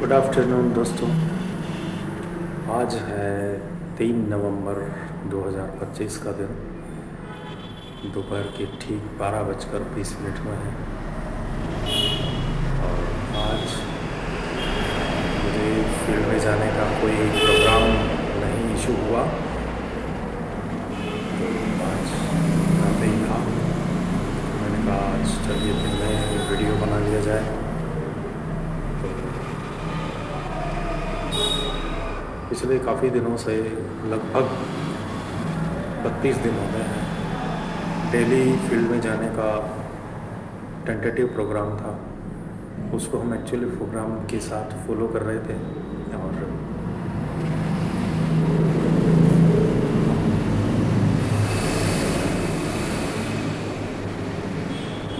Good afternoon दोस्तों। आज है 3 नवंबर 2025 का दिन। दोपहर के ठीक 12:20 में है और आज मुझे फील्ड में जाने का कोई प्रोग्राम नहीं इशू हुआ, तो आज आते ही था। मैंने कहा आज चलिए फिर में वीडियो बना लिया जाए। पिछले काफ़ी दिनों से लगभग 32 दिन हो गए हैं डेली फील्ड में जाने का टेंटेटिव प्रोग्राम था। उसको हम एक्चुअली प्रोग्राम के साथ फॉलो कर रहे थे और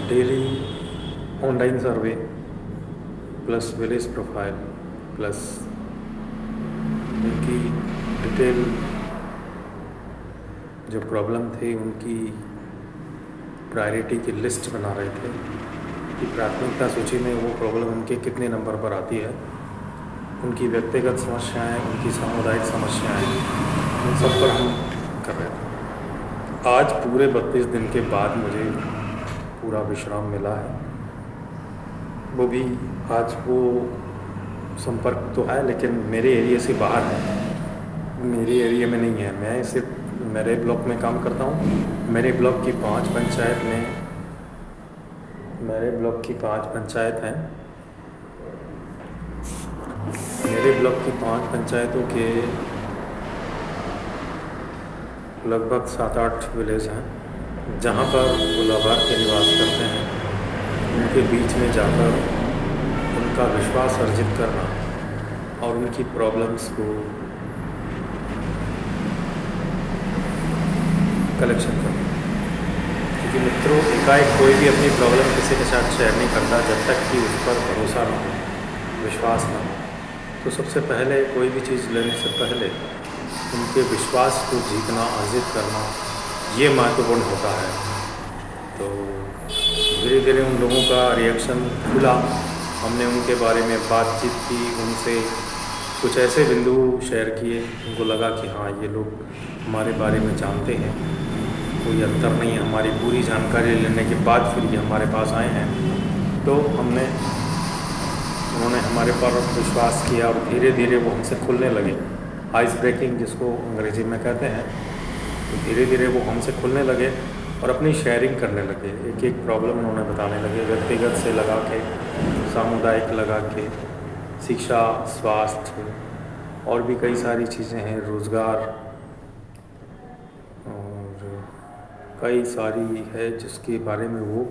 daily online survey plus village profile plus उनकी डिटेल जो प्रॉब्लम थी उनकी प्रायोरिटी की लिस्ट बना रहे थे कि प्राथमिकता सूची में वो प्रॉब्लम उनके कितने नंबर पर आती है। उनकी व्यक्तिगत समस्याएं, उनकी सामुदायिक समस्याएं, उन सब पर हम कर रहे थे। आज पूरे 32 दिन के बाद मुझे पूरा विश्राम मिला है। वो भी आज वो संपर्क तो है लेकिन मेरे एरिया से बाहर है, मेरे एरिया में नहीं है। मैं सिर्फ मेरे ब्लॉक में काम करता हूँ। मेरे ब्लॉक की 5 पंचायत में मेरे ब्लॉक की 5 पंचायत हैं। मेरे ब्लॉक की 5 पंचायतों के लगभग 7-8 विलेज हैं जहाँ पर वो लाभार्थी निवास करते हैं। उनके बीच में जाकर उनका विश्वास अर्जित करना और उनकी प्रॉब्लम्स को कलेक्शन करना, क्योंकि मित्रों एकाएक कोई भी अपनी प्रॉब्लम किसी के साथ शेयर नहीं करता जब तक कि उस पर भरोसा ना हो, विश्वास ना हो। तो सबसे पहले कोई भी चीज़ लेने से पहले उनके विश्वास को जीतना, अर्जित करना, ये महत्वपूर्ण होता है। तो धीरे धीरे उन लोगों का रिएक्शन खुला। हमने उनके बारे में बातचीत की, उनसे कुछ ऐसे बिंदु शेयर किए, उनको लगा कि हाँ ये लोग हमारे बारे में जानते हैं, कोई अंतर नहीं है। हमारी पूरी जानकारी लेने के बाद फिर ये हमारे पास आए हैं, तो उन्होंने हमारे पर विश्वास किया और धीरे धीरे वो हमसे खुलने लगे। आइस ब्रेकिंग जिसको अंग्रेजी में कहते हैं, तो धीरे धीरे वो हमसे खुलने लगे और अपनी शेयरिंग करने लगे। एक एक प्रॉब्लम उन्होंने बताने लगे, व्यक्तिगत से लगा के, सामुदायिक लगा के, शिक्षा, स्वास्थ्य और भी कई सारी चीज़ें हैं, रोज़गार और कई सारी है जिसके बारे में वो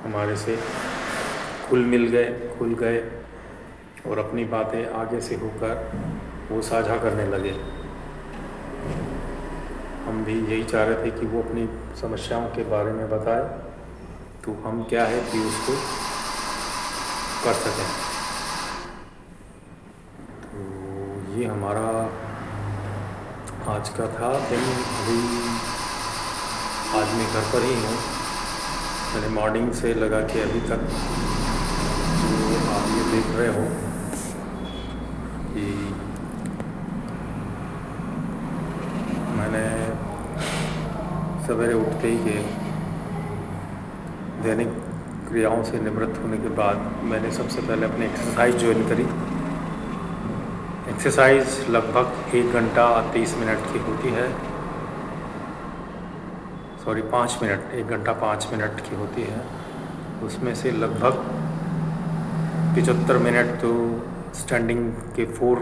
हमारे से खुल गए और अपनी बातें आगे से होकर वो साझा करने लगे। हम भी यही चाह रहे थे कि वो अपनी समस्याओं के बारे में बताए, तो हम क्या है कि उसको कर सकें। तो ये हमारा आज का था दिन। अभी आज मैं घर पर ही हूँ। मैंने मॉर्निंग से लगा के अभी तक जो आप ये देख रहे हो कि मैंने सवेरे उठते ही के दैनिक क्रियाओं से निवृत्त होने के बाद मैंने सबसे पहले अपनी एक्सरसाइज ज्वाइन करी। एक्सरसाइज लगभग 1 घंटा 30 मिनट की होती है, 5 मिनट, 1 घंटा 5 मिनट की होती है। उसमें से लगभग 75 मिनट तो स्टैंडिंग के 4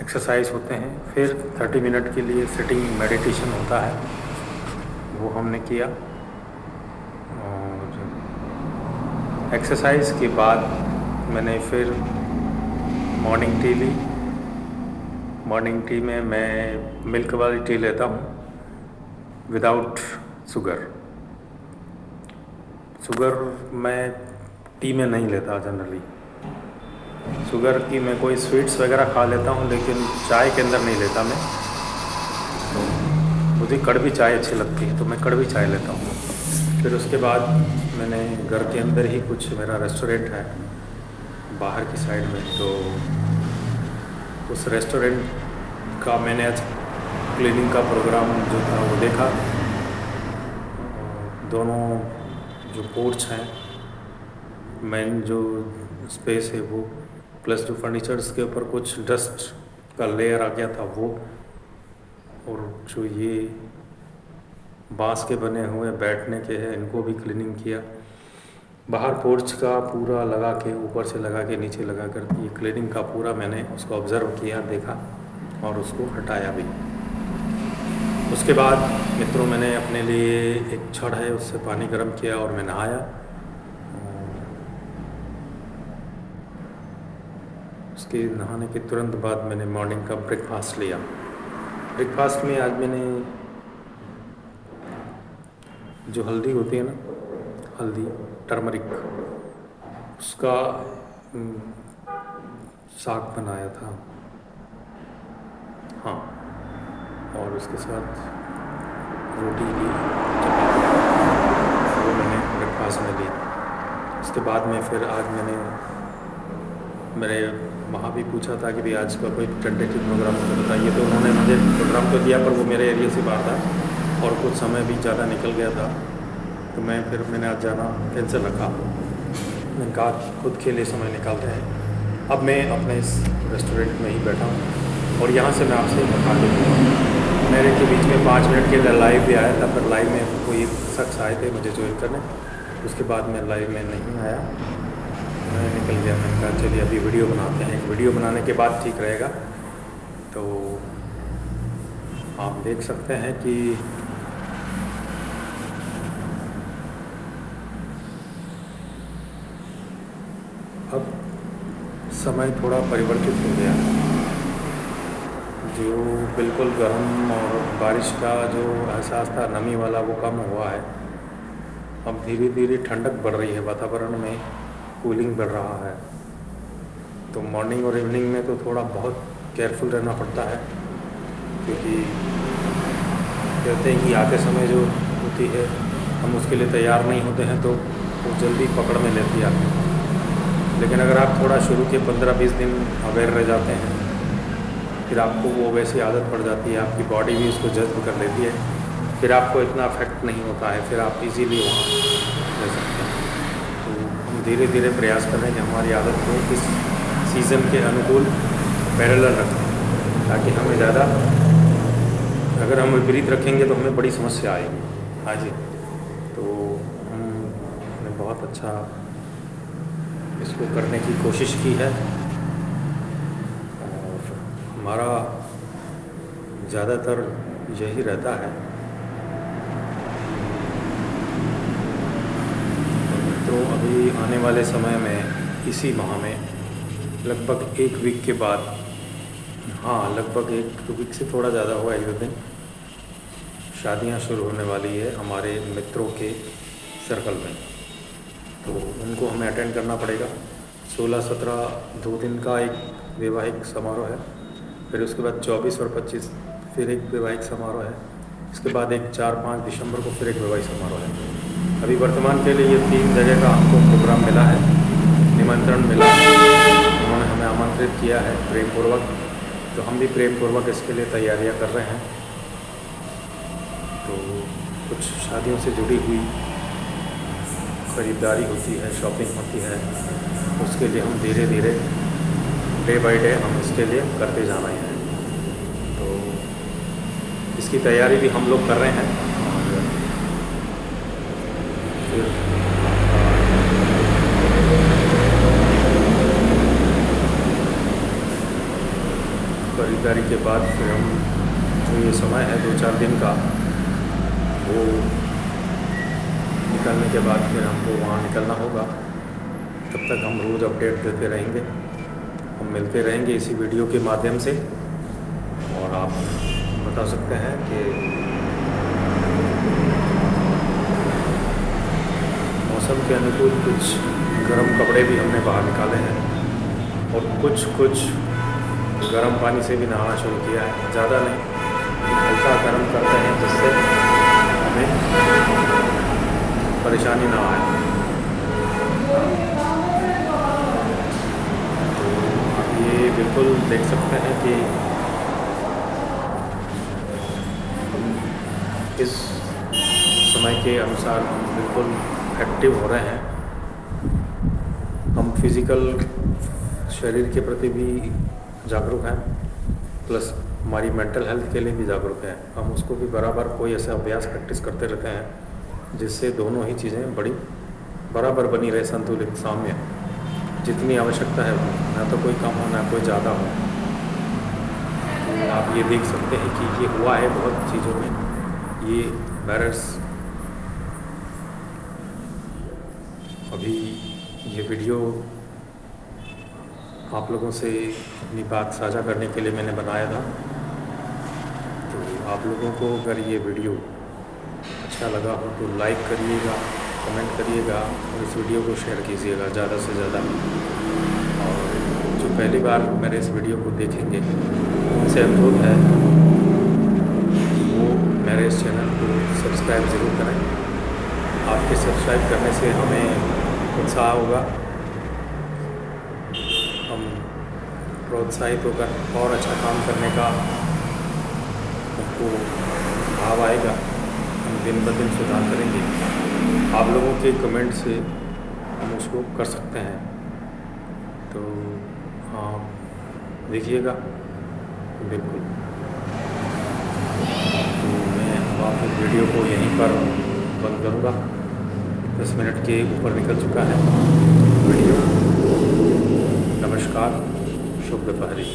एक्सरसाइज होते हैं, फिर 30 मिनट के लिए सिटिंग मेडिटेशन होता है, वो हमने किया। और एक्सरसाइज के बाद मैंने फिर मॉर्निंग टी ली। मॉर्निंग टी में मैं मिल्क वाली टी लेता हूँ विदाउट शुगर। शुगर मैं टी में नहीं लेता जनरली। शुगर की मैं कोई स्वीट्स वगैरह खा लेता हूँ लेकिन चाय के अंदर नहीं लेता मैं। तो मुझे कड़वी चाय अच्छी लगती है तो मैं कड़वी चाय लेता हूँ। फिर उसके बाद मैंने घर के अंदर ही कुछ, मेरा रेस्टोरेंट है बाहर की साइड में। तो उस रेस्टोरेंट का मैंने आज क्लीनिंग का प्रोग्राम जो था वो देखा। दोनों जो पोर्च हैं, मेन जो स्पेस है वो, प्लस जो फर्नीचर्स के ऊपर कुछ डस्ट का लेयर आ गया था वो, और जो ये बांस के बने हुए बैठने के हैं इनको भी क्लीनिंग किया। बाहर पोर्च का पूरा लगा के, ऊपर से लगा के नीचे लगा कर, ये क्लीनिंग का पूरा मैंने उसको ऑब्ज़र्व किया, देखा और उसको हटाया भी। उसके बाद मित्रों मैंने अपने लिए एक छड़ है उससे पानी गर्म किया और मैं नहाया। उसके नहाने के तुरंत बाद मैंने मॉर्निंग का ब्रेकफास्ट लिया। ब्रेकफास्ट में आज मैंने जो हल्दी होती है ना, हल्दी टर्मरिक, उसका साग बनाया था। हाँ, और उसके साथ रोटी की वो मैंने ब्रेकफास्ट में ली। उसके बाद में फिर आज मैंने मेरे वहाँ भी पूछा था कि भाई आज का कोई टेंटेटिव प्रोग्राम मुझे बताइए, तो उन्होंने मुझे प्रोग्राम तो दिया पर वो मेरे एरिया से बाहर था और कुछ समय भी ज़्यादा निकल गया था, तो मैंने आज जाना कैंसिल रखा। मैंने कहा खुद के लिए समय निकालते हैं। अब मैं अपने इस रेस्टोरेंट में ही बैठा हूँ और यहाँ से मैं आपसे बता दूँगा। मेरे के बीच में 5 मिनट के लिए लाइव भी आया था, पर लाइव में कोई शख्स आए थे मुझे ज्वाइन करने, उसके बाद मैं लाइव में नहीं आया, मैं निकल गया। मैंने कहा चलिए अभी वीडियो बनाते हैं, वीडियो बनाने के बाद ठीक रहेगा। तो आप देख सकते हैं कि अब समय थोड़ा परिवर्तित हो गया। जो बिल्कुल गर्म और बारिश का जो एहसास था नमी वाला, वो कम हुआ है। अब धीरे धीरे ठंडक बढ़ रही है, वातावरण में कूलिंग बढ़ रहा है। तो मॉर्निंग और इवनिंग में तो थोड़ा बहुत केयरफुल रहना पड़ता है, क्योंकि कहते हैं कि आते समय जो होती है हम उसके लिए तैयार नहीं होते हैं तो वो जल्दी पकड़ में लेती है आपको। लेकिन अगर आप थोड़ा शुरू के 15-20 दिन अवेयर रह जाते हैं, फिर आपको वो वैसी आदत पड़ जाती है, आपकी बॉडी भी उसको जज्ब कर लेती है, फिर आपको इतना अफेक्ट नहीं होता है, फिर आप इजीली वहाँ रह सकते हैं। तो हम धीरे धीरे प्रयास कर रहे हैं कि हमारी आदत को इस सीज़न के अनुकूल पैरेलल रखें, ताकि हमें ज़्यादा, अगर हम विपरीत रखेंगे तो हमें बड़ी समस्या आएगी। हाँ जी, तो हमने बहुत अच्छा इसको करने की कोशिश की है और हमारा ज़्यादातर यही रहता है। तो अभी आने वाले समय में, इसी माह में लगभग 1 वीक के बाद, हाँ लगभग 1 वीक से थोड़ा ज़्यादा हुआ, 1 दिन, शादियां शुरू होने वाली है हमारे मित्रों के सर्कल में। तो उनको हमें अटेंड करना पड़ेगा। 16-17 2 दिन का एक वैवाहिक समारोह है, फिर उसके बाद 24 और 25 फिर एक वैवाहिक समारोह है, इसके बाद एक 4-5 दिसंबर को फिर एक वैवाहिक समारोह है। अभी वर्तमान के लिए ये 3 जगह का हमको प्रोग्राम मिला है, निमंत्रण मिला है, उन्होंने हमें आमंत्रित किया है प्रेमपूर्वक, तो हम भी प्रेमपूर्वक इसके लिए तैयारियां कर रहे हैं। तो कुछ शादियों से जुड़ी हुई ख़रीदारी होती है, शॉपिंग होती है, उसके लिए हम धीरे धीरे डे बाय डे हम इसके लिए करते जा रहे हैं। तो इसकी तैयारी भी हम लोग कर रहे हैं और फिर खरीदारी के बाद फिर हम, जो ये समय है 2-4 दिन का, वो निकलने के बाद फिर हमको वहाँ निकलना होगा। तब तक हम रोज़ अपडेट देते रहेंगे, हम मिलते रहेंगे इसी वीडियो के माध्यम से। और आप बता सकते हैं कि मौसम के अनुकूल कुछ गर्म कपड़े भी हमने बाहर निकाले हैं और कुछ गर्म पानी से भी नहाना शुरू किया है। ज़्यादा नहीं, हल्का गर्म करते हैं जिससे हमें परेशानी ना आए। बिल्कुल देख सकते हैं कि हम इस समय के अनुसार बिल्कुल एक्टिव हो रहे हैं। हम फिज़िकल शरीर के प्रति भी जागरूक हैं, प्लस हमारी मेंटल हेल्थ के लिए भी जागरूक हैं। हम उसको भी बराबर कोई ऐसा अभ्यास प्रैक्टिस करते रहते हैं जिससे दोनों ही चीज़ें बराबर बनी रहे, संतुलित, साम्य, जितनी आवश्यकता है ना तो कोई कम हो ना कोई ज़्यादा हो। तो आप ये देख सकते हैं कि ये हुआ है बहुत चीज़ों में। ये वायरस अभी ये वीडियो आप लोगों से अपनी बात साझा करने के लिए मैंने बनाया था। तो आप लोगों को अगर ये वीडियो अच्छा लगा हो तो लाइक करिएगा, कमेंट करिएगा और इस वीडियो को शेयर कीजिएगा ज़्यादा से ज़्यादा। और जो पहली बार मेरे इस वीडियो को देखेंगे उनसे अनुरोध है वो मेरे इस चैनल को सब्सक्राइब ज़रूर करें। आपके सब्सक्राइब करने से हमें उत्साह होगा, हम प्रोत्साहित होकर और अच्छा काम करने का हमको भाव आएगा। हम दिन ब दिन सुधार करेंगे। आप लोगों के कमेंट से हम उसको कर सकते हैं। तो आप देखिएगा बिल्कुल। तो मैं अब इस वीडियो को यहीं पर बंद करूँगा। 10 मिनट के ऊपर निकल चुका है वीडियो। नमस्कार, शुभ दोपहरी।